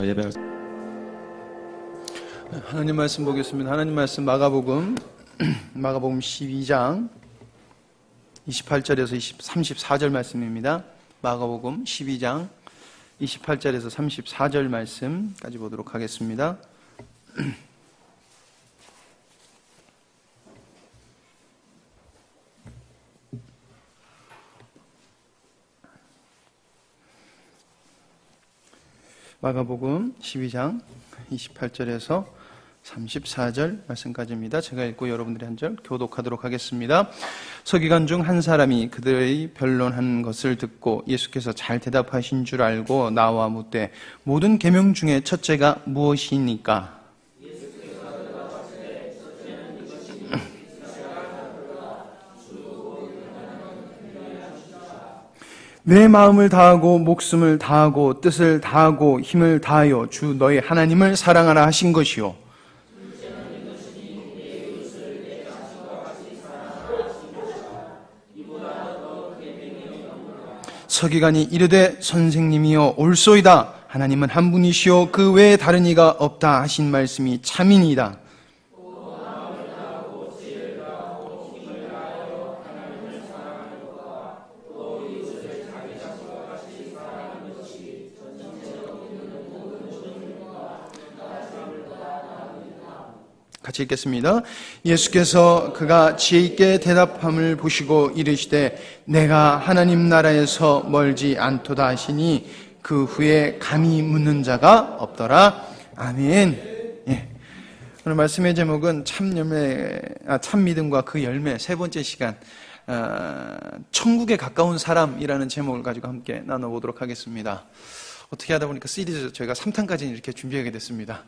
예배할 하나님 말씀 보겠습니다. 하나님 말씀 마가복음 12장 28절에서 34절 말씀입니다. 마가복음 12장 28절에서 34절 말씀까지 보도록 하겠습니다. 마가복음 12장 28절에서 34절 말씀까지입니다. 제가 읽고 여러분들이 한 절 교독하도록 하겠습니다. 서기관 중 한 사람이 그들의 변론한 것을 듣고 예수께서 잘 대답하신 줄 알고 나와 묻되 모든 계명 중에 첫째가 무엇이니까? 내 마음을 다하고 목숨을 다하고 뜻을 다하고 힘을 다하여 주 너희 하나님을 사랑하라 하신 것이요. 서기관이 이르되 선생님이여 옳소이다. 하나님은 한 분이시요 그 외에 다른 이가 없다 하신 말씀이 참이니이다. 같이 읽겠습니다. 예수께서 그가 지혜 있게 대답함을 보시고 이르시되 내가 하나님 나라에서 멀지 않도다 하시니 그 후에 감히 묻는 자가 없더라. 아멘. 예. 오늘 말씀의 제목은 참 믿음과 그 열매 세 번째 시간 천국에 가까운 사람이라는 제목을 가지고 함께 나눠보도록 하겠습니다. 어떻게 하다 보니까 시리즈 저희가 3탄까지는 이렇게 준비하게 됐습니다.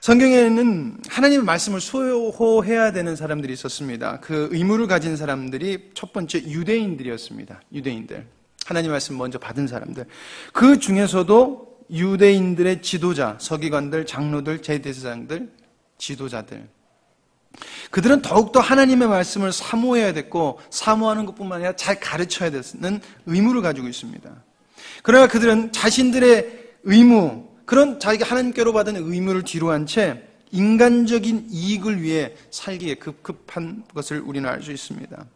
성경에는 하나님의 말씀을 소호해야 되는 사람들이 있었습니다. 그 의무를 가진 사람들이 첫 번째 유대인들이었습니다. 유대인들. 하나님의 말씀 먼저 받은 사람들. 그 중에서도 유대인들의 지도자, 서기관들, 장로들, 제사장들, 지도자들. 그들은 더욱더 하나님의 말씀을 사모해야 됐고 사모하는 것뿐만 아니라 잘 가르쳐야 되는 의무를 가지고 있습니다. 그러나 그들은 자신들의 의무, 그런 자기가 하나님께로 받은 의무를 뒤로 한 채 인간적인 이익을 위해 살기에 급급한 것을 우리는 알 수 있습니다.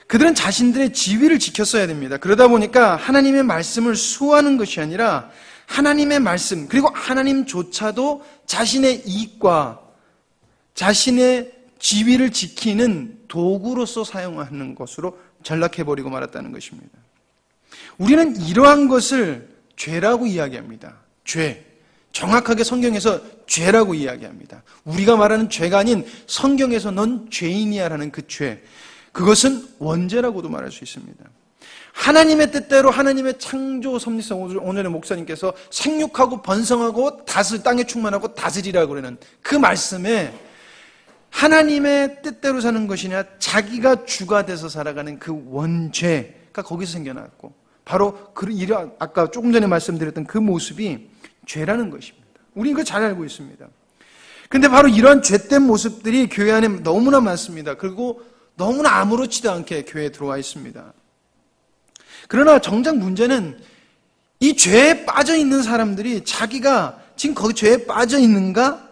그들은 자신들의 지위를 지켰어야 됩니다. 그러다 보니까 하나님의 말씀을 수호하는 것이 아니라 하나님의 말씀, 그리고 하나님조차도 자신의 이익과 자신의 지위를 지키는 도구로서 사용하는 것으로 전락해버리고 말았다는 것입니다. 우리는 이러한 것을 죄라고 이야기합니다. 죄. 정확하게 성경에서 죄라고 이야기합니다. 우리가 말하는 죄가 아닌 성경에서 넌 죄인이야 라는 그 죄. 그것은 원죄라고도 말할 수 있습니다. 하나님의 뜻대로 하나님의 창조 섭리성, 오늘의 목사님께서 생육하고 번성하고 땅에 충만하고 다스리라고 그러는 그 말씀에 하나님의 뜻대로 사는 것이냐 자기가 주가 돼서 살아가는 그 원죄가 거기서 생겨났고 바로 아까 조금 전에 말씀드렸던 그 모습이 죄라는 것입니다. 우리는 그걸 잘 알고 있습니다. 그런데 바로 이런 죄된 모습들이 교회 안에 너무나 많습니다. 그리고 너무나 아무렇지도 않게 교회에 들어와 있습니다. 그러나 정작 문제는 이 죄에 빠져 있는 사람들이 자기가 지금 거기 죄에 빠져 있는가,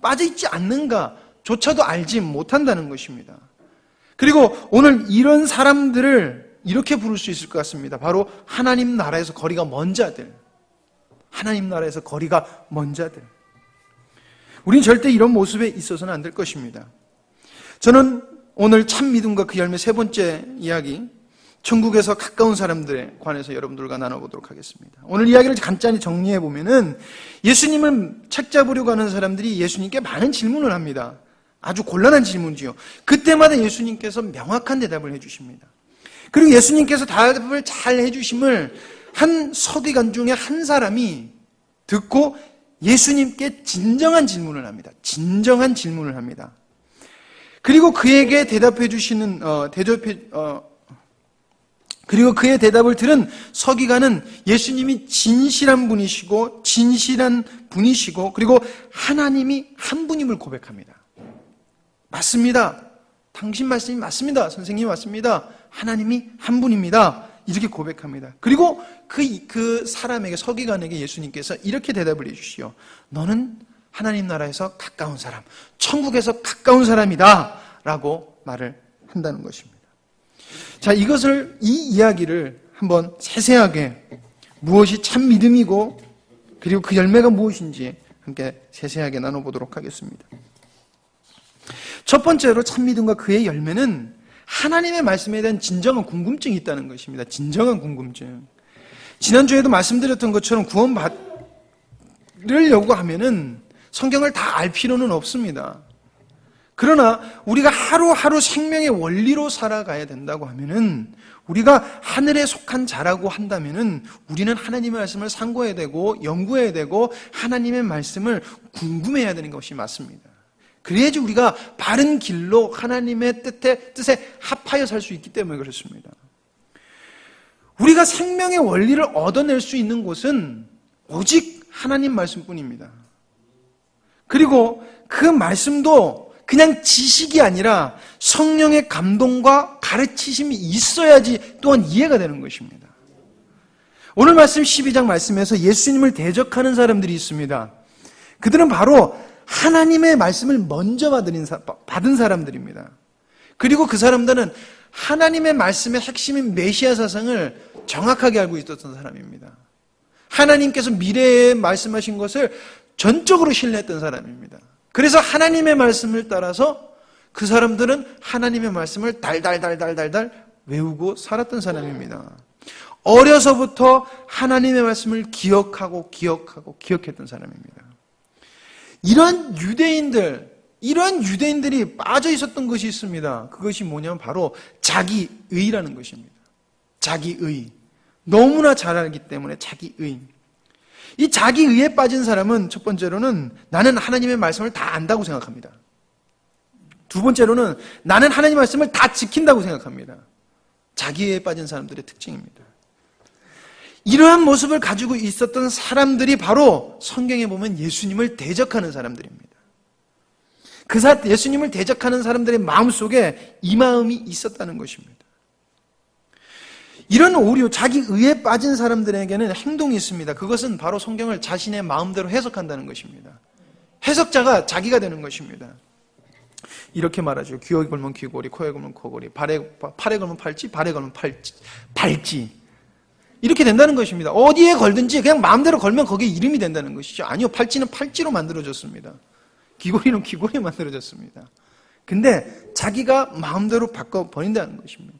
빠져 있지 않는가 조차도 알지 못한다는 것입니다. 그리고 오늘 이런 사람들을 이렇게 부를 수 있을 것 같습니다. 바로 하나님 나라에서 거리가 먼 자들. 하나님 나라에서 거리가 먼 자들. 우리는 절대 이런 모습에 있어서는 안 될 것입니다. 저는 오늘 참 믿음과 그 열매 세 번째 이야기, 천국에서 가까운 사람들에 관해서 여러분들과 나눠보도록 하겠습니다. 오늘 이야기를 간단히 정리해보면은 예수님을 책잡으려고 하는 사람들이 예수님께 많은 질문을 합니다. 아주 곤란한 질문이지요. 그때마다 예수님께서 명확한 대답을 해주십니다. 그리고 예수님께서 대답을 잘 해주심을 한 서기관 중에 한 사람이 듣고 예수님께 진정한 질문을 합니다. 진정한 질문을 합니다. 그리고 그에게 대답해 주시는 그리고 그의 대답을 들은 서기관은 예수님이 진실한 분이시고 그리고 하나님이 한 분임을 고백합니다. 맞습니다. 당신 말씀이 맞습니다. 선생님이 맞습니다. 하나님이 한 분입니다. 이렇게 고백합니다. 그리고 그 사람에게, 서기관에게 예수님께서 이렇게 대답을 해주시오. 너는 하나님 나라에서 가까운 사람, 천국에서 가까운 사람이다 라고 말을 한다는 것입니다. 자, 이 이야기를 한번 세세하게, 무엇이 참 믿음이고 그리고 그 열매가 무엇인지 함께 세세하게 나눠보도록 하겠습니다. 첫 번째로 참 믿음과 그의 열매는 하나님의 말씀에 대한 진정한 궁금증이 있다는 것입니다. 진정한 궁금증. 지난주에도 말씀드렸던 것처럼 구원받으려고 하면은 성경을 다 알 필요는 없습니다. 그러나 우리가 하루하루 생명의 원리로 살아가야 된다고 하면은, 우리가 하늘에 속한 자라고 한다면은 우리는 하나님의 말씀을 상고해야 되고 연구해야 되고 하나님의 말씀을 궁금해야 되는 것이 맞습니다. 그래야지 우리가 바른 길로 하나님의 뜻에 합하여 살 수 있기 때문에 그렇습니다. 우리가 생명의 원리를 얻어낼 수 있는 곳은 오직 하나님 말씀뿐입니다. 그리고 그 말씀도 그냥 지식이 아니라 성령의 감동과 가르치심이 있어야지 또한 이해가 되는 것입니다. 오늘 말씀 12장 말씀에서 예수님을 대적하는 사람들이 있습니다. 그들은 바로 하나님의 말씀을 먼저 받은 사람들입니다. 그리고 그 사람들은 하나님의 말씀의 핵심인 메시아 사상을 정확하게 알고 있었던 사람입니다. 하나님께서 미래에 말씀하신 것을 전적으로 신뢰했던 사람입니다. 그래서 하나님의 말씀을 따라서 그 사람들은 하나님의 말씀을 달달달달달달 외우고 살았던 사람입니다. 어려서부터 하나님의 말씀을 기억했던 사람입니다. 이런 유대인들이 빠져 있었던 것이 있습니다. 그것이 뭐냐면 바로 자기의라는 것입니다. 자기의. 너무나 잘 알기 때문에 자기의. 이 자기의에 빠진 사람은 첫 번째로는 나는 하나님의 말씀을 다 안다고 생각합니다. 두 번째로는 나는 하나님의 말씀을 다 지킨다고 생각합니다. 자기의에 빠진 사람들의 특징입니다. 이러한 모습을 가지고 있었던 사람들이 바로 성경에 보면 예수님을 대적하는 사람들입니다. 예수님을 대적하는 사람들의 마음속에 이 마음이 있었다는 것입니다. 이런 오류, 자기의에 빠진 사람들에게는 행동이 있습니다. 그것은 바로 성경을 자신의 마음대로 해석한다는 것입니다. 해석자가 자기가 되는 것입니다. 이렇게 말하죠. 귀에 걸면 귀걸이, 코에 걸면 코걸이, 팔에 걸면 팔찌, 발에 걸면 발찌. 이렇게 된다는 것입니다. 어디에 걸든지 그냥 마음대로 걸면 거기에 이름이 된다는 것이죠. 아니요, 팔찌는 팔찌로 만들어졌습니다. 귀걸이는 귀걸이로 만들어졌습니다. 근데 자기가 마음대로 바꿔버린다는 것입니다.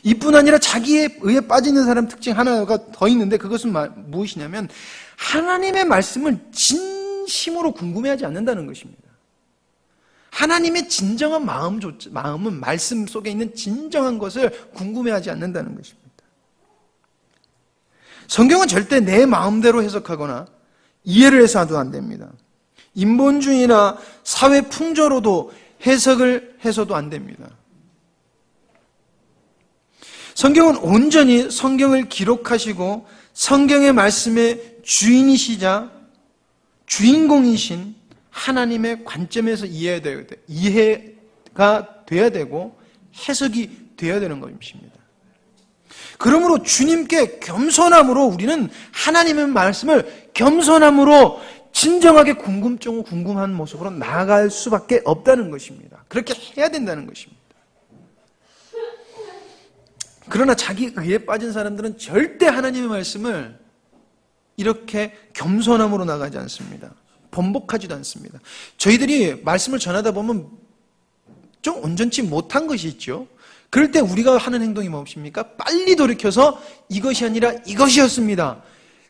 이뿐 아니라 자기의 의에 빠지는 사람 특징 하나가 더 있는데, 그것은 무엇이냐면 하나님의 말씀을 진심으로 궁금해하지 않는다는 것입니다. 하나님의 진정한 마음은 말씀 속에 있는 진정한 것을 궁금해하지 않는다는 것입니다. 성경은 절대 내 마음대로 해석하거나 이해를 해서도 안 됩니다. 인본주의나 사회 풍조로도 해석을 해서도 안 됩니다. 성경은 온전히 성경을 기록하시고 성경의 말씀의 주인공이신 하나님의 관점에서 이해가 돼야 되고 해석이 돼야 되는 것입니다. 그러므로 주님께 겸손함으로 우리는 하나님의 말씀을 겸손함으로 진정하게 궁금한 모습으로 나아갈 수밖에 없다는 것입니다. 그렇게 해야 된다는 것입니다. 그러나 자기 의에 빠진 사람들은 절대 하나님의 말씀을 이렇게 겸손함으로 나가지 않습니다. 번복하지도 않습니다. 저희들이 말씀을 전하다 보면 좀 온전치 못한 것이 있죠. 그럴 때 우리가 하는 행동이 무엇입니까? 빨리 돌이켜서 이것이 아니라 이것이었습니다.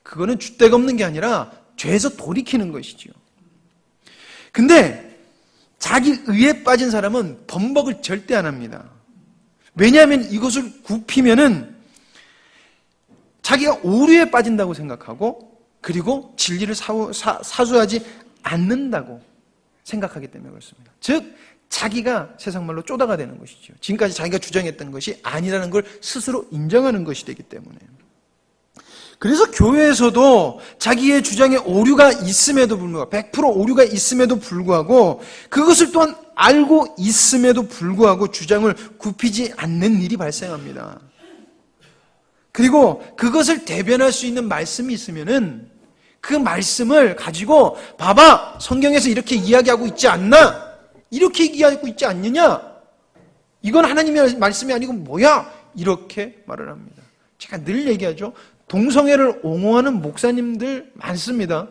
그거는 줏대가 없는 게 아니라 죄에서 돌이키는 것이죠. 근데 자기 의에 빠진 사람은 번복을 절대 안 합니다. 왜냐하면 이것을 굽히면은 자기가 오류에 빠진다고 생각하고, 그리고 진리를 사수하지 않는다고 생각하기 때문에 그렇습니다. 즉 자기가 세상 말로 쪼다가 되는 것이죠. 지금까지 자기가 주장했던 것이 아니라는 걸 스스로 인정하는 것이 되기 때문에. 그래서 교회에서도 자기의 주장에 오류가 있음에도 불구하고 100% 오류가 있음에도 불구하고 그것을 또한 알고 있음에도 불구하고 주장을 굽히지 않는 일이 발생합니다. 그리고 그것을 대변할 수 있는 말씀이 있으면은 그 말씀을 가지고 봐봐, 성경에서 이렇게 이야기하고 있지 않나? 이렇게 얘기하고 있지 않느냐? 이건 하나님의 말씀이 아니고 뭐야? 이렇게 말을 합니다. 제가 늘 얘기하죠. 동성애를 옹호하는 목사님들 많습니다.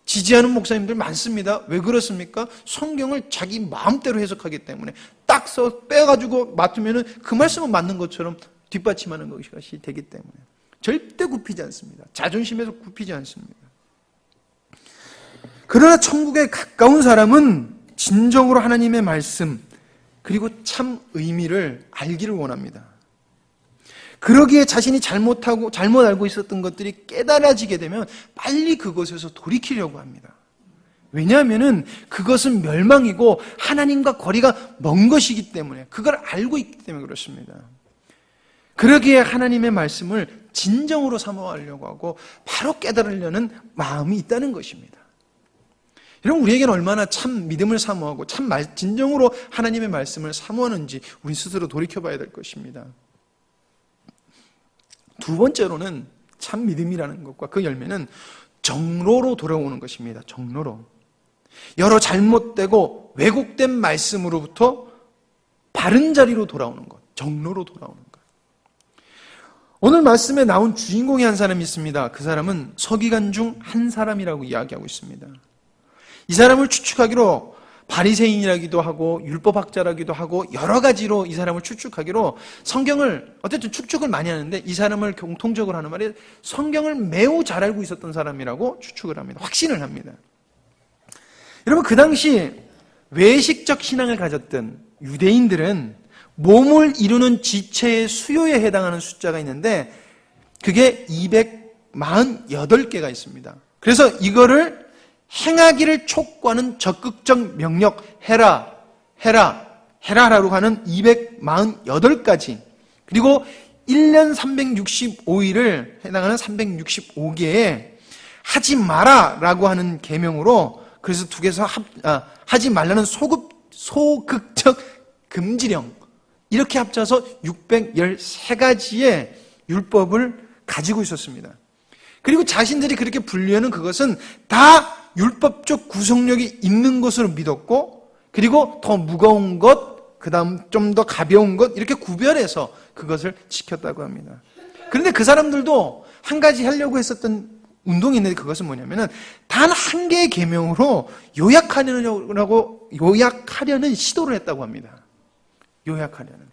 지지하는 목사님들 많습니다. 왜 그렇습니까? 성경을 자기 마음대로 해석하기 때문에 딱 빼가지고 맡으면 그 말씀은 맞는 것처럼 뒷받침하는 것이 되기 때문에 절대 굽히지 않습니다. 자존심에서 굽히지 않습니다. 그러나 천국에 가까운 사람은 진정으로 하나님의 말씀 그리고 참 의미를 알기를 원합니다. 그러기에 자신이 잘못 알고 있었던 것들이 깨달아지게 되면 빨리 그것에서 돌이키려고 합니다. 왜냐하면 그것은 멸망이고 하나님과 거리가 먼 것이기 때문에, 그걸 알고 있기 때문에 그렇습니다. 그러기에 하나님의 말씀을 진정으로 사모하려고 하고 바로 깨달으려는 마음이 있다는 것입니다. 여러분, 우리에게는 얼마나 참 믿음을 사모하고 진정으로 하나님의 말씀을 사모하는지 우리 스스로 돌이켜봐야 될 것입니다. 두 번째로는 참 믿음이라는 것과 그 열매는 정로로 돌아오는 것입니다. 정로로. 여러 잘못되고 왜곡된 말씀으로부터 바른 자리로 돌아오는 것. 정로로 돌아오는 것. 오늘 말씀에 나온 주인공이 한 사람이 있습니다. 그 사람은 서기관 중 한 사람이라고 이야기하고 있습니다. 이 사람을 추측하기로 바리새인이라기도 하고 율법학자라기도 하고 여러 가지로 이 사람을 추측하기로 성경을 어쨌든 추측을 많이 하는데 이 사람을 공통적으로 하는 말이 성경을 매우 잘 알고 있었던 사람이라고 추측을 합니다. 확신을 합니다. 여러분, 그 당시 외식적 신앙을 가졌던 유대인들은 몸을 이루는 지체의 수요에 해당하는 숫자가 있는데 그게 248개가 있습니다. 그래서 이거를 행하기를 촉구하는 적극적 명령, 해라라고 하는 248가지, 그리고 1년 365일을 해당하는 365개의 하지 마라라고 하는 계명으로, 그래서 두 개서 하지 말라는 소극적 금지령, 이렇게 합쳐서 613가지의 율법을 가지고 있었습니다. 그리고 자신들이 그렇게 분류하는 그것은 다 율법적 구속력이 있는 것으로 믿었고, 그리고 더 무거운 것, 그 다음 좀 더 가벼운 것, 이렇게 구별해서 그것을 지켰다고 합니다. 그런데 그 사람들도 한 가지 하려고 했었던 운동이 있는데 그것은 뭐냐면은 단 한 개의 계명으로 요약하려는 시도를 했다고 합니다. 요약하려는.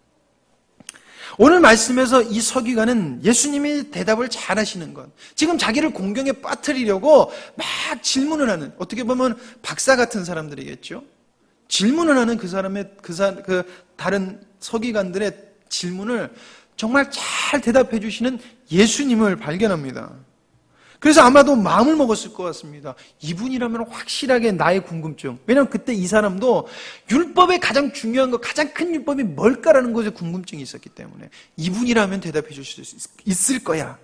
오늘 말씀에서 이 서기관은 예수님이 대답을 잘 하시는 것, 지금 자기를 공경에 빠뜨리려고 막 질문을 하는, 어떻게 보면 박사 같은 사람들이겠죠. 질문을 하는 그 다른 서기관들의 질문을 정말 잘 대답해 주시는 예수님을 발견합니다. 그래서 아마도 마음을 먹었을 것 같습니다. 이분이라면 확실하게 나의 궁금증, 왜냐하면 그때 이 사람도 율법의 가장 중요한 것, 가장 큰 율법이 뭘까라는 것에 궁금증이 있었기 때문에 이분이라면 대답해 주실 수 있을 거야,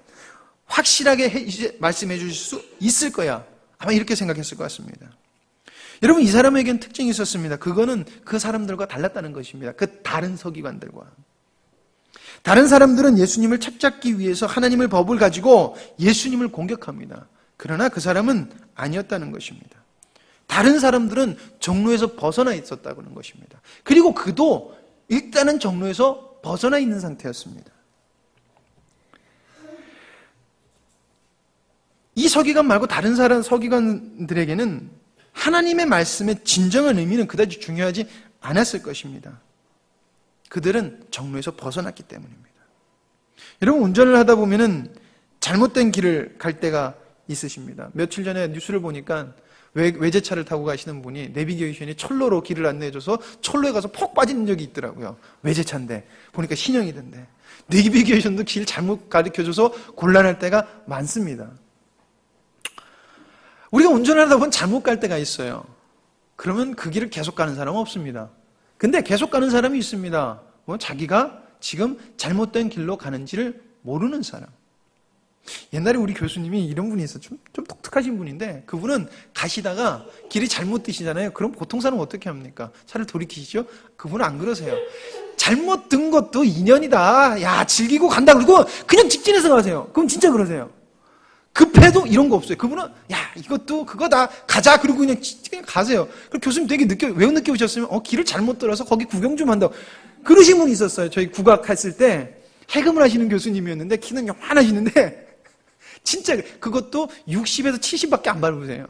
확실하게 말씀해 주실 수 있을 거야, 아마 이렇게 생각했을 것 같습니다. 여러분, 이 사람에겐 특징이 있었습니다. 그거는 그 사람들과 달랐다는 것입니다. 그 다른 서기관들과. 다른 사람들은 예수님을 첩잡기 위해서 하나님의 법을 가지고 예수님을 공격합니다. 그러나 그 사람은 아니었다는 것입니다. 다른 사람들은 정로에서 벗어나 있었다는 것입니다. 그리고 그도 일단은 정로에서 벗어나 있는 상태였습니다. 이 서기관 말고 다른 서기관들에게는 하나님의 말씀의 진정한 의미는 그다지 중요하지 않았을 것입니다. 그들은 정로에서 벗어났기 때문입니다. 여러분, 운전을 하다 보면은 잘못된 길을 갈 때가 있으십니다. 며칠 전에 뉴스를 보니까 외제차를 타고 가시는 분이 내비게이션이 철로로 길을 안내해줘서 철로에 가서 퍽 빠진 적이 있더라고요. 외제차인데 보니까 신형이던데. 내비게이션도 길 잘못 가르쳐줘서 곤란할 때가 많습니다. 우리가 운전을 하다 보면 잘못 갈 때가 있어요. 그러면 그 길을 계속 가는 사람은 없습니다. 근데 계속 가는 사람이 있습니다. 자기가 지금 잘못된 길로 가는지를 모르는 사람. 옛날에 우리 교수님이 이런 분이 있어요. 좀 독특하신 분인데, 그분은 가시다가 길이 잘못 드시잖아요. 그럼 보통 사람은 어떻게 합니까? 차를 돌이키시죠? 그분은 안 그러세요. 잘못 든 것도 인연이다. 야, 즐기고 간다. 그리고 그냥 직진해서 가세요. 그럼 진짜 그러세요. 급해도 이런 거 없어요. 그분은 야, 이것도 그거다. 가자. 그리고 그냥 가세요. 그 교수님 되게 왜 늦게 오셨으면 길을 잘못 들어서 거기 구경 좀 한다고. 그러신 분이 있었어요. 저희 국악했을 때 해금을 하시는 교수님이었는데 키는 요만하시는데 진짜 그것도 60에서 70밖에 안 밟으세요.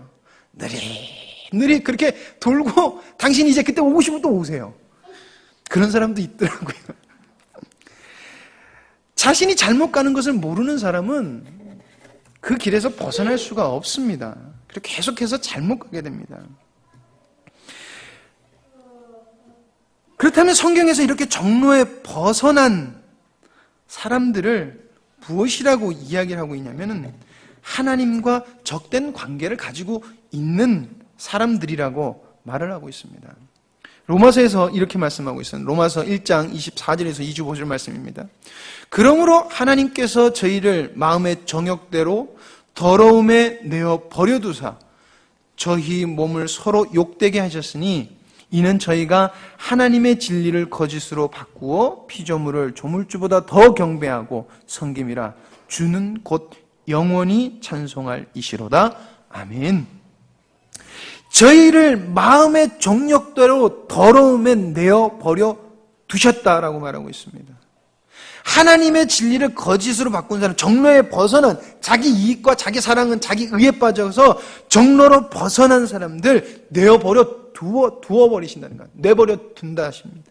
느리 그렇게 돌고 당신이 이제 그때 오고 싶으면 또 오세요. 그런 사람도 있더라고요. 자신이 잘못 가는 것을 모르는 사람은 그 길에서 벗어날 수가 없습니다. 그리고 계속해서 잘못 가게 됩니다. 그렇다면 성경에서 이렇게 정로에 벗어난 사람들을 무엇이라고 이야기를 하고 있냐면은 하나님과 적된 관계를 가지고 있는 사람들이라고 말을 하고 있습니다. 로마서에서 이렇게 말씀하고 있어요. 로마서 1장 24절에서 25절 말씀입니다. 그러므로 하나님께서 저희를 마음의 정욕대로 더러움에 내어 버려두사 저희 몸을 서로 욕되게 하셨으니 이는 저희가 하나님의 진리를 거짓으로 바꾸어 피조물을 조물주보다 더 경배하고 섬김이라 주는 곧 영원히 찬송할 이시로다. 아멘. 저희를 마음의 정욕대로 더러움에 내어 버려 두셨다라고 말하고 있습니다. 하나님의 진리를 거짓으로 바꾼 사람, 정로에 벗어난 자기 이익과 자기 사랑은 자기 의에 빠져서 정로로 벗어난 사람들 내어버려 두어버리신다는 거예요. 내버려 둔다 하십니다.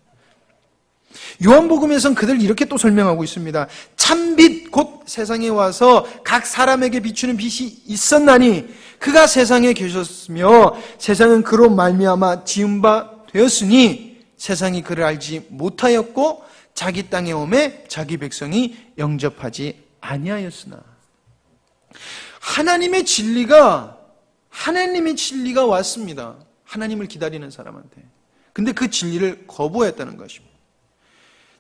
요한복음에서는 그들 이렇게 또 설명하고 있습니다. 참빛 곧 세상에 와서 각 사람에게 비추는 빛이 있었나니 그가 세상에 계셨으며 세상은 그로 말미암아 지은 바 되었으니 세상이 그를 알지 못하였고 자기 땅에 오매 자기 백성이 영접하지 아니하였으나 하나님의 진리가 왔습니다. 하나님을 기다리는 사람한테. 근데 그 진리를 거부했다는 것입니다.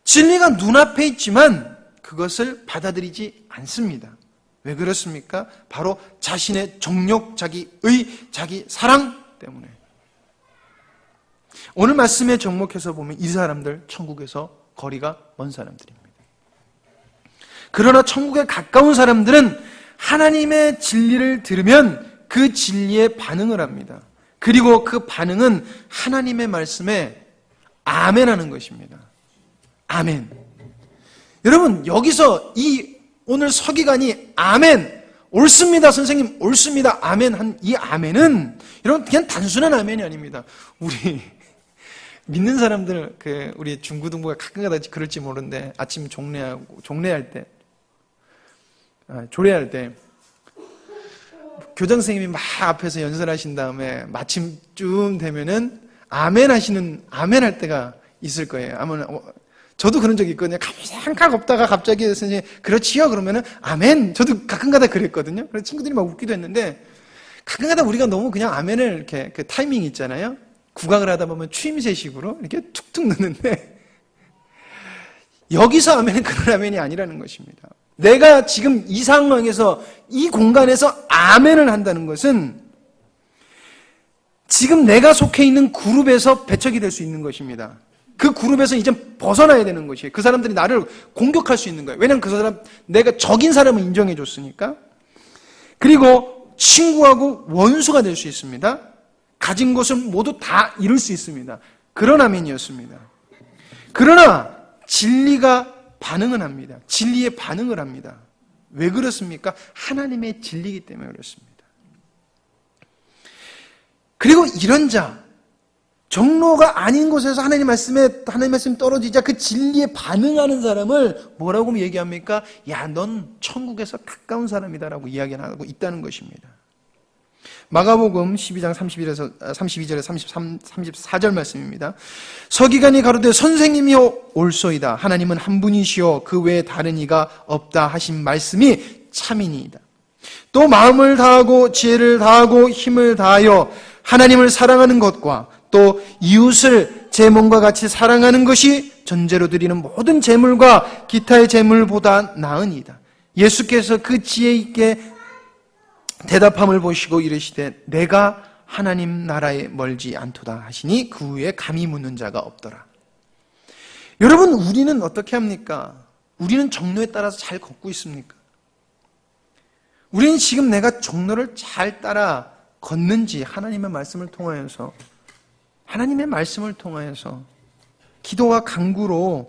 진리가 눈앞에 있지만 그것을 받아들이지 않습니다. 왜 그렇습니까? 바로 자신의 정욕, 자기 의, 자기 사랑 때문에. 오늘 말씀에 접목해서 보면 이 사람들 천국에서 거리가 먼 사람들입니다. 그러나 천국에 가까운 사람들은 하나님의 진리를 들으면 그 진리에 반응을 합니다. 그리고 그 반응은 하나님의 말씀에 아멘하는 것입니다. 아멘. 여러분, 여기서 이 오늘 서기관이 아멘, 옳습니다 선생님, 옳습니다 아멘 한 이 아멘은 여러분 그냥 단순한 아멘이 아닙니다. 우리 믿는 사람들, 우리 중고등부가 가끔가다 그럴지 모르는데 아침 조례할 때 교장 선생님이 막 앞에서 연설하신 다음에 마침쯤 되면은 아멘 할 때가 있을 거예요. 아마 저도 그런 적이 있거든요. 잠깐 없다가 갑자기 선생님이 그렇지요 그러면은 아멘. 저도 가끔가다 그랬거든요. 그래서 친구들이 막 웃기도 했는데 가끔가다 우리가 너무 그냥 아멘을 이렇게 그 타이밍 있잖아요. 국악을 하다 보면 추임새식으로 이렇게 툭툭 넣는데 여기서 아멘은 그런 아멘이 아니라는 것입니다. 내가 지금 이 상황에서 이 공간에서 아멘을 한다는 것은 지금 내가 속해 있는 그룹에서 배척이 될 수 있는 것입니다. 그 그룹에서 이제 벗어나야 되는 것이에요. 그 사람들이 나를 공격할 수 있는 거예요. 왜냐하면 그 사람, 내가 적인 사람을 인정해 줬으니까. 그리고 친구하고 원수가 될 수 있습니다. 가진 것을 모두 다 잃을 수 있습니다. 그런 아멘이었습니다. 그러나 진리가 반응은 합니다. 진리에 반응을 합니다. 왜 그렇습니까? 하나님의 진리이기 때문에 그렇습니다. 그리고 이런 자, 정로가 아닌 곳에서 하나님 말씀이 떨어지자 그 진리에 반응하는 사람을 뭐라고 얘기합니까? 야, 넌 천국에서 가까운 사람이다라고 이야기하고 있다는 것입니다. 마가복음 12장 32절에 34절 말씀입니다. 서기관이 가로되 선생님이여 옳소이다. 하나님은 한 분이시오 그 외에 다른 이가 없다 하신 말씀이 참이니이다. 또 마음을 다하고 지혜를 다하고 힘을 다하여 하나님을 사랑하는 것과 또 이웃을 제 몸과 같이 사랑하는 것이 전제로 드리는 모든 제물과 기타의 제물보다 나으니이다. 예수께서 그 지혜 있게 대답함을 보시고 이르시되 내가 하나님 나라에 멀지 않도다 하시니 그 후에 감히 묻는 자가 없더라. 여러분, 우리는 어떻게 합니까? 우리는 정로에 따라서 잘 걷고 있습니까? 우리는 지금 내가 정로를 잘 따라 걷는지 하나님의 말씀을 통하여서 기도와 간구로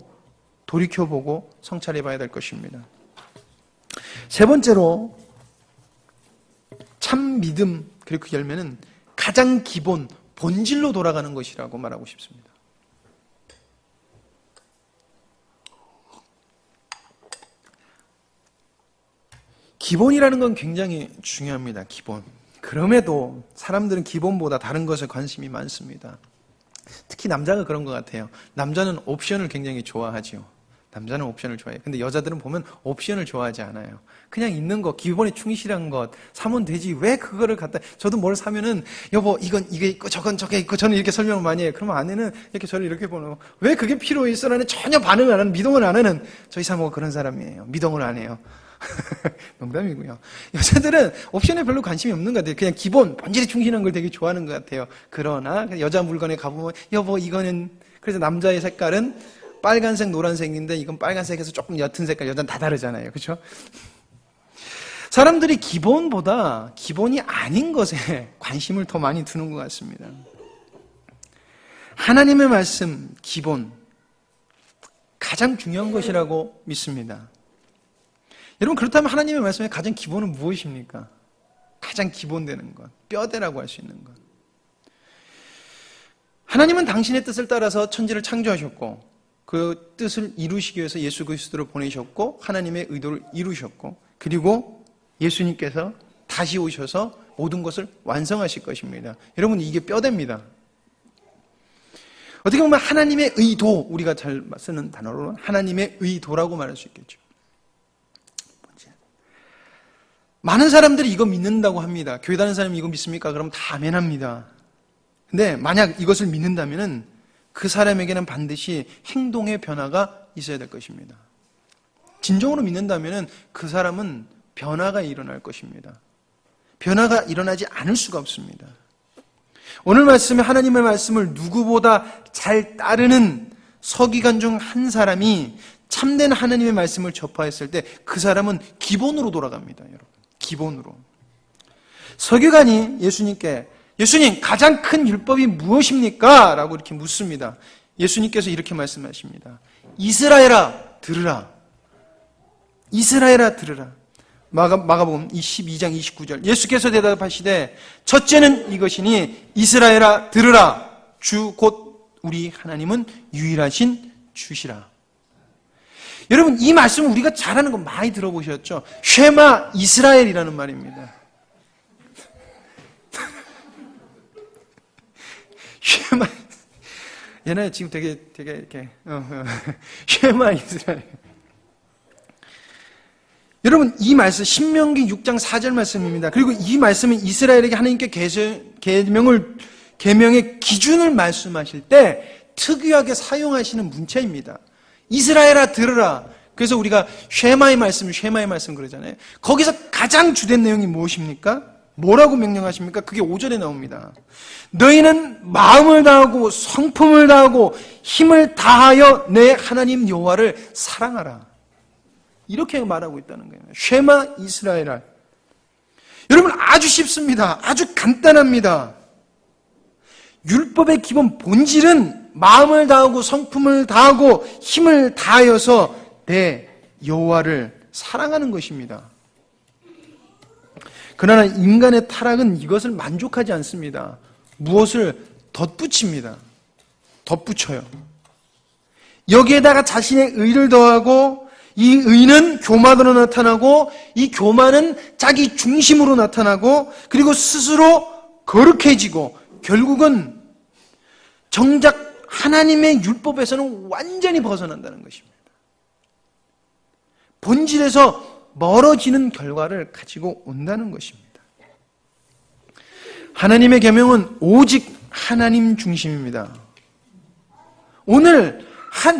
돌이켜보고 성찰해봐야 될 것입니다. 세 번째로 참 믿음 그리고 그 열매는 가장 기본 본질로 돌아가는 것이라고 말하고 싶습니다. 기본이라는 건 굉장히 중요합니다. 기본. 그럼에도 사람들은 기본보다 다른 것에 관심이 많습니다. 특히 남자가 그런 것 같아요. 남자는 옵션을 굉장히 좋아하죠. 남자는 옵션을 좋아해요. 근데 여자들은 보면 옵션을 좋아하지 않아요. 그냥 있는 것, 기본에 충실한 것 사면 되지. 왜 그거를 갖다, 저도 뭘 사면은, 여보, 이건 이게 있고, 저건 저게 있고, 저는 이렇게 설명을 많이 해요. 그러면 아내는 이렇게 저를 이렇게 보는, 왜 그게 필요 있어? 라는 전혀 반응을 안 하는, 미동을 안 하는, 저희 사모가 그런 사람이에요. 미동을 안 해요. 농담이고요. 여자들은 옵션에 별로 관심이 없는 것 같아요. 그냥 기본, 본질에 충실한 걸 되게 좋아하는 것 같아요. 그러나, 여자 물건에 가보면, 여보, 이거는, 그래서 남자의 색깔은 빨간색, 노란색인데, 이건 빨간색에서 조금 옅은 색깔, 여자는 다 다르잖아요. 그렇죠? 사람들이 기본보다 기본이 아닌 것에 관심을 더 많이 두는 것 같습니다. 하나님의 말씀, 기본, 가장 중요한 것이라고 믿습니다. 여러분, 그렇다면 하나님의 말씀의 가장 기본은 무엇입니까? 가장 기본되는 것, 뼈대라고 할 수 있는 것. 하나님은 당신의 뜻을 따라서 천지를 창조하셨고 그 뜻을 이루시기 위해서 예수 그리스도를 보내셨고 하나님의 의도를 이루셨고 그리고 예수님께서 다시 오셔서 모든 것을 완성하실 것입니다. 여러분, 이게 뼈대입니다. 어떻게 보면 하나님의 의도, 우리가 잘 쓰는 단어로는 하나님의 의도라고 말할 수 있겠죠. 많은 사람들이 이거 믿는다고 합니다. 교회 다니는 사람이 이거 믿습니까? 그럼 다 아멘합니다. 근데 만약 이것을 믿는다면은 그 사람에게는 반드시 행동의 변화가 있어야 될 것입니다. 진정으로 믿는다면은 그 사람은 변화가 일어날 것입니다. 변화가 일어나지 않을 수가 없습니다. 오늘 말씀에 하나님의 말씀을 누구보다 잘 따르는 서기관 중 한 사람이 참된 하나님의 말씀을 접하였을 때 그 사람은 기본으로 돌아갑니다, 여러분. 기본으로. 서기관이 예수님께 예수님, 가장 큰 율법이 무엇입니까? 라고 이렇게 묻습니다. 예수님께서 이렇게 말씀하십니다. 이스라엘아, 들으라. 이스라엘아, 들으라. 마가복음 12장 29절. 예수께서 대답하시되 첫째는 이것이니 이스라엘아, 들으라. 주 곧 우리 하나님은 유일하신 주시라. 여러분, 이 말씀을 우리가 잘하는 거 많이 들어보셨죠? 쉐마 이스라엘이라는 말입니다. 쉐마, 얘네 지금 되게 이렇게, 쉐마 이스라엘. 여러분, 이 말씀, 신명기 6장 4절 말씀입니다. 그리고 이 말씀은 이스라엘에게 하나님께 계명의 기준을 말씀하실 때 특유하게 사용하시는 문체입니다. 이스라엘아, 들으라. 그래서 우리가 쉐마의 말씀 그러잖아요. 거기서 가장 주된 내용이 무엇입니까? 뭐라고 명령하십니까? 그게 5절에 나옵니다. 너희는 마음을 다하고 성품을 다하고 힘을 다하여 내 하나님 여호와를 사랑하라. 이렇게 말하고 있다는 거예요. 쉐마 이스라엘아. 여러분, 아주 쉽습니다. 아주 간단합니다. 율법의 기본 본질은 마음을 다하고 성품을 다하고 힘을 다하여서 내 여호와를 사랑하는 것입니다. 그러나 인간의 타락은 이것을 만족하지 않습니다. 무엇을 덧붙입니다. 덧붙여요. 여기에다가 자신의 의를 더하고 이 의는 교만으로 나타나고 이 교만은 자기 중심으로 나타나고 그리고 스스로 거룩해지고 결국은 정작 하나님의 율법에서는 완전히 벗어난다는 것입니다. 본질에서 멀어지는 결과를 가지고 온다는 것입니다. 하나님의 계명은 오직 하나님 중심입니다. 오늘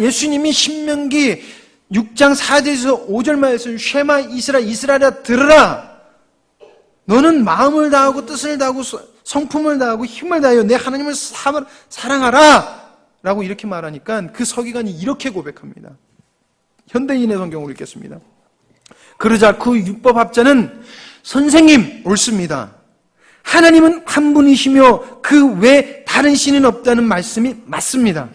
예수님이 신명기 6장 4절에서 5절 말씀 쉐마 이스라엘아 들으라. 너는 마음을 다하고 뜻을 다하고 성품을 다하고 힘을 다하여 내 하나님을 사랑하라 라고 이렇게 말하니까 그 서기관이 이렇게 고백합니다. 현대인의 성경으로 읽겠습니다. 그러자 그 율법학자는 선생님, 옳습니다. 하나님은 한 분이시며 그 외 다른 신은 없다는 말씀이 맞습니다.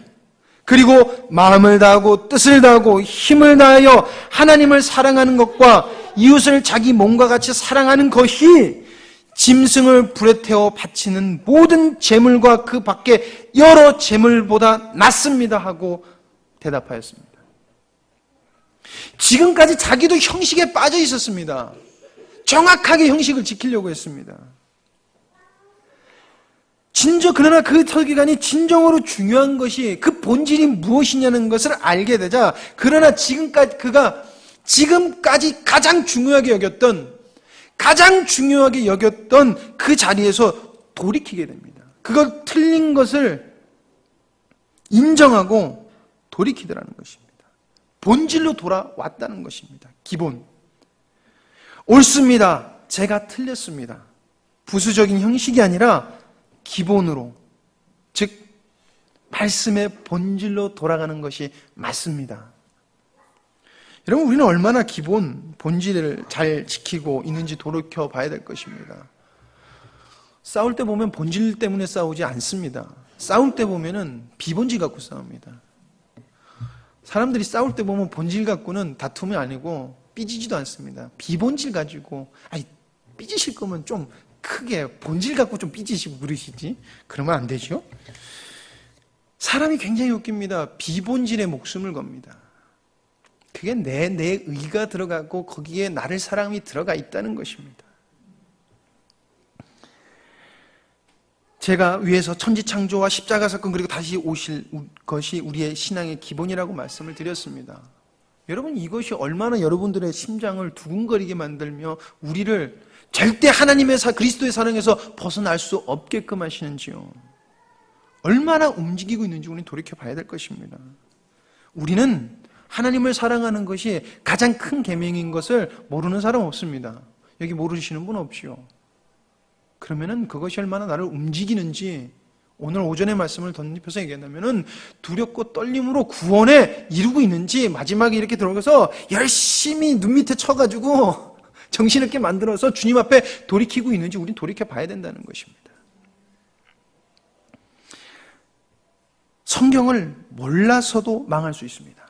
그리고 마음을 다하고 뜻을 다하고 힘을 다하여 하나님을 사랑하는 것과 이웃을 자기 몸과 같이 사랑하는 것이 짐승을 불에 태워 바치는 모든 제물과 그 밖에 여러 제물보다 낫습니다 하고 대답하였습니다. 지금까지 자기도 형식에 빠져 있었습니다. 정확하게 형식을 지키려고 했습니다. 그러나 그 서기관이 진정으로 중요한 것이 그 본질이 무엇이냐는 것을 알게 되자, 그러나 그가 지금까지 가장 중요하게 여겼던 그 자리에서 돌이키게 됩니다. 그걸 틀린 것을 인정하고 돌이키더라는 것입니다. 본질로 돌아왔다는 것입니다. 기본. 옳습니다. 제가 틀렸습니다. 부수적인 형식이 아니라 기본으로, 즉 말씀의 본질로 돌아가는 것이 맞습니다. 여러분, 우리는 얼마나 본질을 잘 지키고 있는지 돌이켜 봐야 될 것입니다. 싸울 때 보면 본질 때문에 싸우지 않습니다. 싸울 때 보면은 비본질 갖고 싸웁니다. 사람들이 싸울 때 보면 본질 갖고는 다툼이 아니고 삐지지도 않습니다. 비본질 가지고, 삐지실 거면 좀 크게 본질 갖고 좀 삐지시고 그러시지. 그러면 안 되죠. 사람이 굉장히 웃깁니다. 비본질에 목숨을 겁니다. 그게 내 의가 들어가고 거기에 나를 사랑이 들어가 있다는 것입니다. 제가 위에서 천지창조와 십자가 사건 그리고 다시 오실 것이 우리의 신앙의 기본이라고 말씀을 드렸습니다. 여러분, 이것이 얼마나 여러분들의 심장을 두근거리게 만들며 우리를 절대 하나님의 그리스도의 사랑에서 벗어날 수 없게끔 하시는지요. 얼마나 움직이고 있는지 우리는 돌이켜 봐야 될 것입니다. 우리는 하나님을 사랑하는 것이 가장 큰 계명인 것을 모르는 사람 없습니다. 여기 모르시는 분 없지요. 그러면은 그것이 얼마나 나를 움직이는지, 오늘 오전의 말씀을 덧입혀서 얘기한다면은 두렵고 떨림으로 구원에 이루고 있는지, 마지막에 이렇게 들어가서 열심히 눈 밑에 쳐가지고 정신없게 만들어서 주님 앞에 돌이키고 있는지 우린 돌이켜 봐야 된다는 것입니다. 성경을 몰라서도 망할 수 있습니다.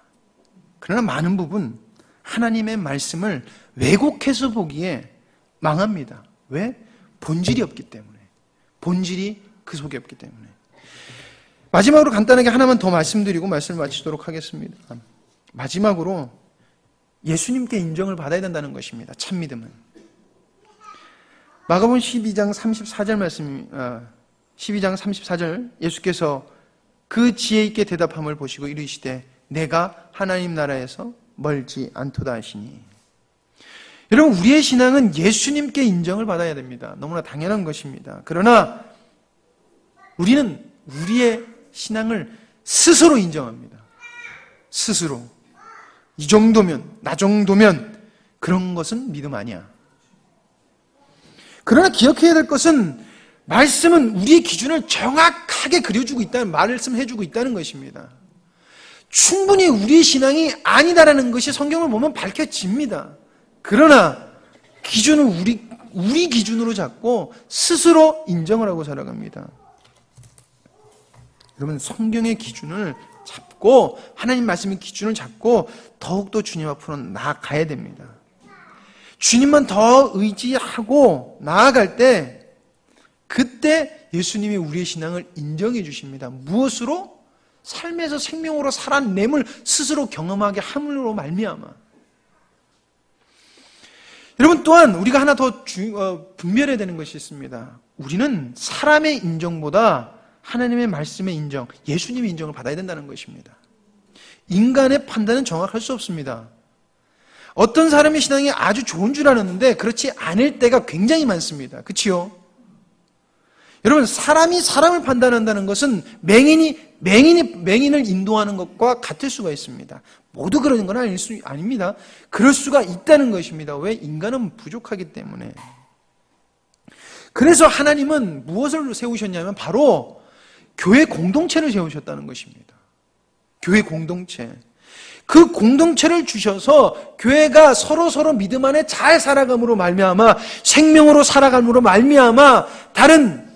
그러나 많은 부분 하나님의 말씀을 왜곡해서 보기에 망합니다. 왜? 본질이 없기 때문에. 본질이 그 속에 없기 때문에. 마지막으로 간단하게 하나만 더 말씀드리고 말씀을 마치도록 하겠습니다. 마지막으로 예수님께 인정을 받아야 된다는 것입니다. 참 믿음은. 마가복음 12장 34절 말씀, 12장 34절 예수께서 그 지혜 있게 대답함을 보시고 이르시되 내가 하나님 나라에서 멀지 않도다 하시니. 여러분, 우리의 신앙은 예수님께 인정을 받아야 됩니다. 너무나 당연한 것입니다. 그러나 우리는 우리의 신앙을 스스로 인정합니다. 스스로. 이 정도면, 나 정도면 그런 것은 믿음 아니야. 그러나 기억해야 될 것은 말씀은 우리의 기준을 정확하게 그려주고 있다는, 말씀해주고 있다는 것입니다. 충분히 우리의 신앙이 아니다라는 것이 성경을 보면 밝혀집니다. 그러나 기준은 우리 기준으로 잡고 스스로 인정을 하고 살아갑니다. 여러분, 성경의 기준을 잡고 하나님 말씀의 기준을 잡고 더욱더 주님 앞으로 나아가야 됩니다. 주님만 더 의지하고 나아갈 때 그때 예수님이 우리의 신앙을 인정해 주십니다. 무엇으로? 삶에서 생명으로 살아냄을 스스로 경험하게 함으로 말미암아. 여러분, 또한 우리가 하나 더 분별해야 되는 것이 있습니다. 우리는 사람의 인정보다 하나님의 말씀의 인정, 예수님의 인정을 받아야 된다는 것입니다. 인간의 판단은 정확할 수 없습니다. 어떤 사람의 신앙이 아주 좋은 줄 알았는데 그렇지 않을 때가 굉장히 많습니다. 그치요? 여러분, 사람이 사람을 판단한다는 것은 맹인을 인도하는 것과 같을 수가 있습니다. 모두 그러는 건 아닙니다. 그럴 수가 있다는 것입니다. 왜? 인간은 부족하기 때문에. 그래서 하나님은 무엇을 세우셨냐면 바로 교회 공동체를 세우셨다는 것입니다. 교회 공동체. 그 공동체를 주셔서 교회가 서로 믿음 안에 잘 살아감으로 말미암아, 생명으로 살아감으로 말미암아 다른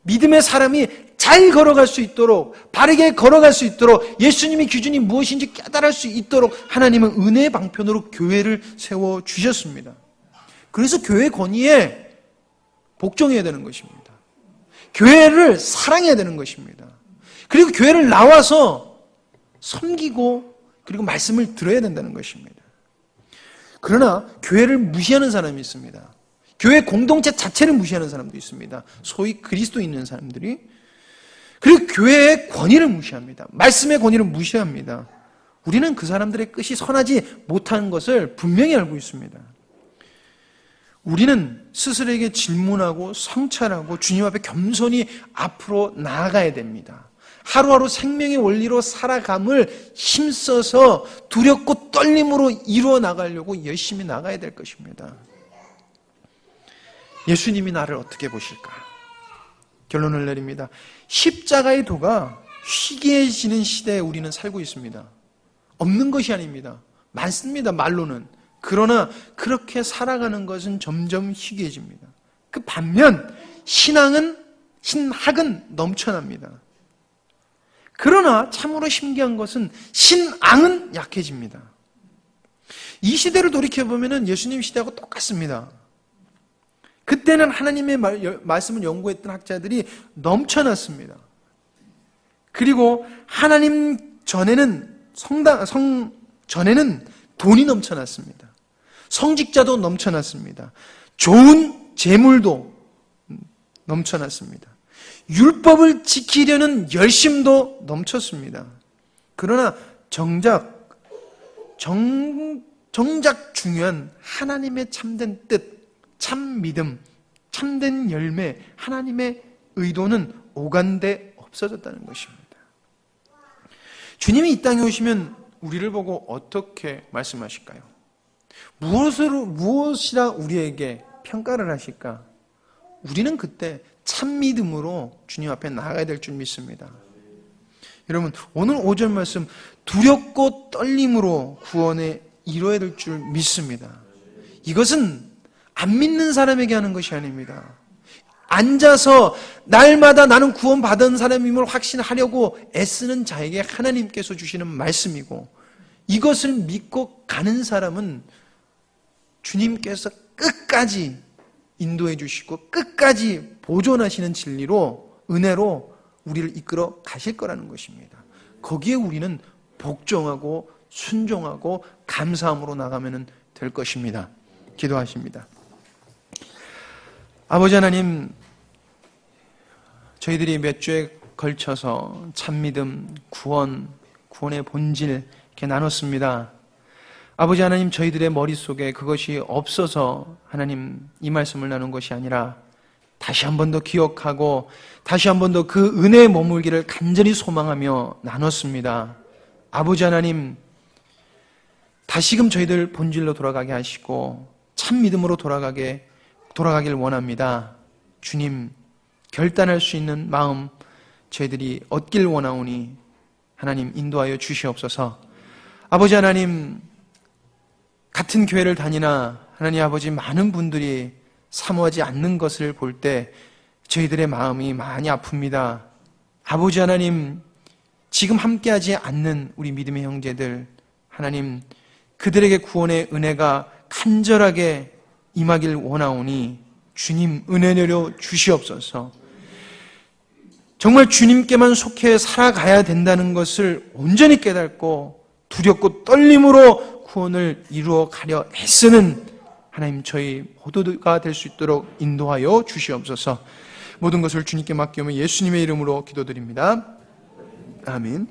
믿음의 사람이 잘 걸어갈 수 있도록, 바르게 걸어갈 수 있도록, 예수님의 기준이 무엇인지 깨달을 수 있도록 하나님은 은혜의 방편으로 교회를 세워주셨습니다. 그래서 교회 권위에 복종해야 되는 것입니다. 교회를 사랑해야 되는 것입니다. 그리고 교회를 나와서 섬기고 그리고 말씀을 들어야 된다는 것입니다. 그러나 교회를 무시하는 사람이 있습니다. 교회 공동체 자체를 무시하는 사람도 있습니다. 소위 그리스도 있는 사람들이. 그리고 교회의 권위를 무시합니다. 말씀의 권위를 무시합니다. 우리는 그 사람들의 끝이 선하지 못한 것을 분명히 알고 있습니다. 우리는 스스로에게 질문하고 성찰하고 주님 앞에 겸손히 앞으로 나아가야 됩니다. 하루하루 생명의 원리로 살아감을 힘써서 두렵고 떨림으로 이루어 나가려고 열심히 나가야 될 것입니다. 예수님이 나를 어떻게 보실까? 결론을 내립니다. 십자가의 도가 희귀해지는 시대에 우리는 살고 있습니다. 없는 것이 아닙니다. 많습니다, 말로는. 그러나 그렇게 살아가는 것은 점점 희귀해집니다. 그 반면 신학은 넘쳐납니다. 그러나 참으로 신기한 것은 신앙은 약해집니다. 이 시대를 돌이켜보면 예수님 시대하고 똑같습니다. 그때는 하나님의 말씀을 연구했던 학자들이 넘쳐났습니다. 그리고 하나님 전에는 전에는 돈이 넘쳐났습니다. 성직자도 넘쳐났습니다. 좋은 재물도 넘쳐났습니다. 율법을 지키려는 열심도 넘쳤습니다. 그러나 정작 중요한 하나님의 참된 뜻, 참 믿음, 참된 열매, 하나님의 의도는 오간데 없어졌다는 것입니다. 주님이 이 땅에 오시면 우리를 보고 어떻게 말씀하실까요? 무엇이라 우리에게 평가를 하실까? 우리는 그때 참 믿음으로 주님 앞에 나아가야 될 줄 믿습니다. 여러분, 오늘 5절 말씀 두렵고 떨림으로 구원에 이뤄야 될 줄 믿습니다. 이것은 안 믿는 사람에게 하는 것이 아닙니다. 앉아서 날마다 나는 구원받은 사람임을 확신하려고 애쓰는 자에게 하나님께서 주시는 말씀이고, 이것을 믿고 가는 사람은 주님께서 끝까지 인도해 주시고 끝까지 보존하시는 진리로, 은혜로 우리를 이끌어 가실 거라는 것입니다. 거기에 우리는 복종하고 순종하고 감사함으로 나가면 될 것입니다. 기도하십니다. 아버지 하나님, 저희들이 몇 주에 걸쳐서 참믿음, 구원의 본질 이렇게 나눴습니다. 아버지 하나님, 저희들의 머릿속에 그것이 없어서 하나님 이 말씀을 나눈 것이 아니라 다시 한 번 더 기억하고 다시 한 번 더 그 은혜에 머물기를 간절히 소망하며 나눴습니다. 아버지 하나님, 다시금 저희들 본질로 돌아가게 하시고 참 믿음으로 돌아가길 원합니다. 주님, 결단할 수 있는 마음 저희들이 얻길 원하오니 하나님 인도하여 주시옵소서. 아버지 하나님, 같은 교회를 다니나 하나님 아버지 많은 분들이 사모하지 않는 것을 볼 때 저희들의 마음이 많이 아픕니다. 아버지 하나님, 지금 함께하지 않는 우리 믿음의 형제들, 하나님 그들에게 구원의 은혜가 간절하게 임하길 원하오니 주님 은혜 내려 주시옵소서. 정말 주님께만 속해 살아가야 된다는 것을 온전히 깨닫고 두렵고 떨림으로 구원을 이루어 가려 애쓰는 하나님 저희 모두가 될 수 있도록 인도하여 주시옵소서. 모든 것을 주님께 맡기며 예수님의 이름으로 기도드립니다. 아멘.